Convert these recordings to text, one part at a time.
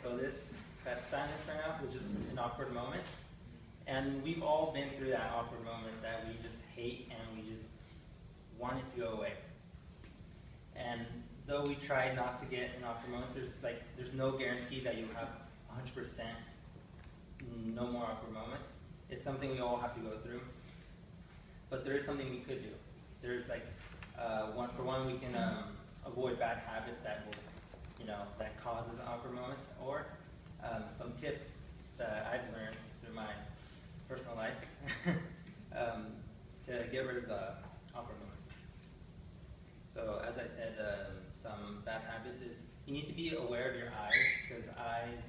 so that silence right now was just an awkward moment. And we've all been through that awkward moment that we just hate and we just want it to go away. And though we try not to get in awkward moments, there's no guarantee that you'll have 100% no more awkward moments. It's something we all have to go through. But there is something we could do. There's for one, we can avoid bad habits that will, that causes awkward moments, or some tips that I've learned through my personal life to get rid of the awkward moments. So as I said, some bad habits is you need to be aware of your eyes, because eyes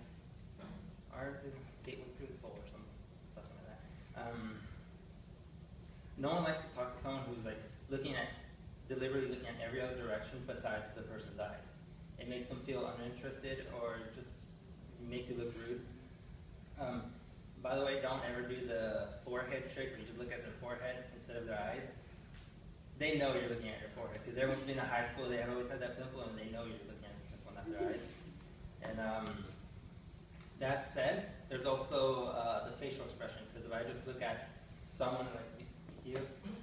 are the gateway through the soul or something like that. No one likes to talk to someone who's deliberately looking at every other direction besides the person's eyes. It makes them feel uninterested, or just makes you look rude. By the way, don't ever do the forehead trick where you just look at their forehead instead of their eyes. They know you're looking at your forehead, because everyone's been in high school, they have always had that pimple, and they know you're looking at the pimple, not their eyes. And that said, there's also the facial expression, because if I just look at someone like you,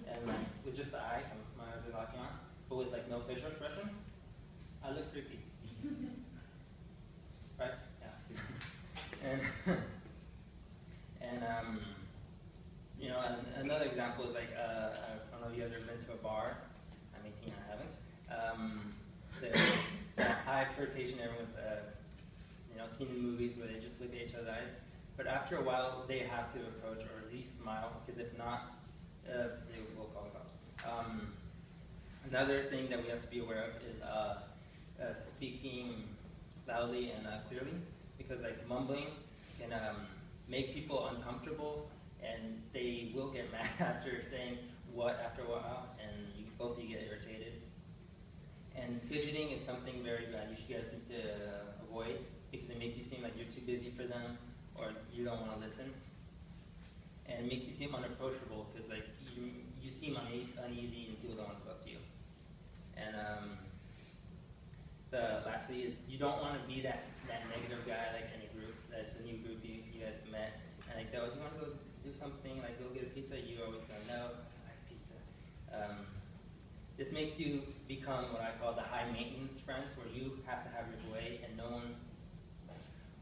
and with just the eyes, my eyes are locking on, but with no facial expression, I look creepy. Right? Yeah. And another example is I don't know if you guys have ever been to a bar. I'm 18, I haven't. The high flirtation, everyone's seen in movies where they just look at each other's eyes. But after a while, they have to approach or at least smile, because if not, they will call the cops. Another thing that we have to be aware of is speaking loudly and clearly, because mumbling can make people uncomfortable, and they will get mad after saying what after a while, and both of you get irritated. And fidgeting is something very bad you guys need to avoid, because it makes you seem like you're too busy for them, or you don't want to listen. And it makes you seem unapproachable, because you seem uneasy and people don't want to talk to you. And lastly is you don't want to be that negative guy in a group that's a new group you guys met, and you want to go do something, go get a pizza, you always go, no, I like pizza. This makes you become what I call the high maintenance friends, where you have to have your way and no one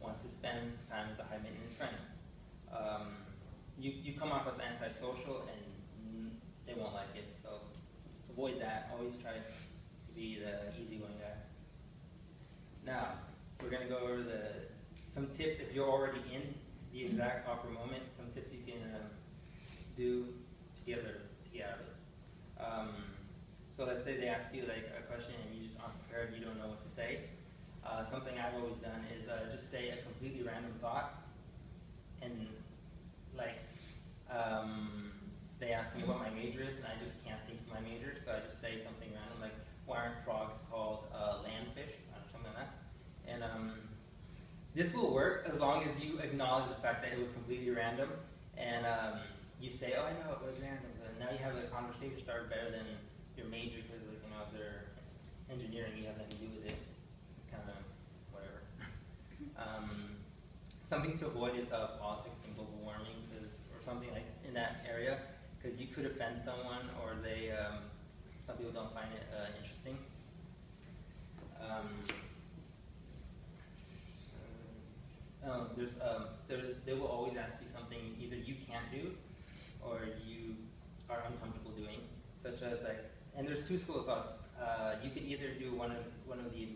wants to spend time with the high maintenance friend. You come off as antisocial and they won't like it, so avoid that. Always try to be the easygoing guy. Now, we're going to go over some tips if you're already in the exact awkward moment, some tips you can do to get out of it. So let's say they ask you a question and you just aren't prepared, you don't know what to say. Something I've always done is just say a completely random thought, and they ask me what my major is, and I just can't think of my major, so I just say something random, like, why aren't frogs called landfish, or something like that. And this will work as long as you acknowledge the fact that it was completely random, and you say, oh, I know it was random, and now you have a conversation started better than your major, because if they're engineering, you have nothing to do with it. It's kind of whatever. Something to avoid is politics and global warming, or something in that area, because you could offend someone, or some people don't find it interesting. They will always ask you something either you can't do or you are uncomfortable doing, such as and there's two schools of thoughts. You can either do one of the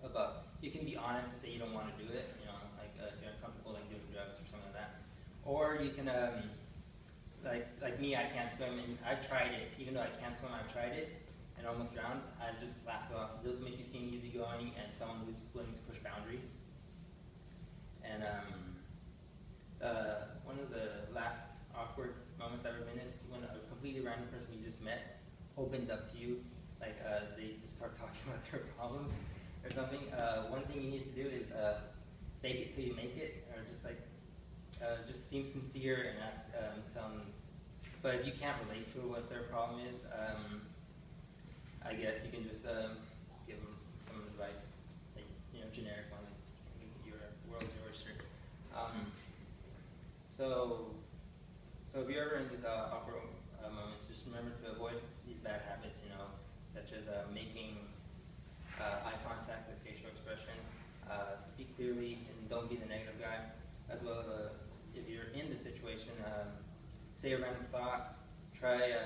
above. You can be honest and say you don't want to do it, if you're uncomfortable doing drugs or something like that. Or you can, like me, I can't swim, and I've tried it. Even though I can't swim, I've tried it and almost drowned. I just laughed it off. Those make you seem easygoing and someone who's willing to push boundaries. And one of the last awkward moments I've ever been is when a completely random person you just met opens up to you, they just start talking about their problems or something. One thing you need to do is fake it till you make it, or just seem sincere and ask, tell them. But if you can't relate to what their problem is, I guess you can just give them some advice, generic one. Your world So if you're ever in these awkward moments, just remember to avoid these bad habits, such as making eye contact with facial expression, speak clearly, and don't be the negative guy. As well as if you're in the situation, say a random thought, try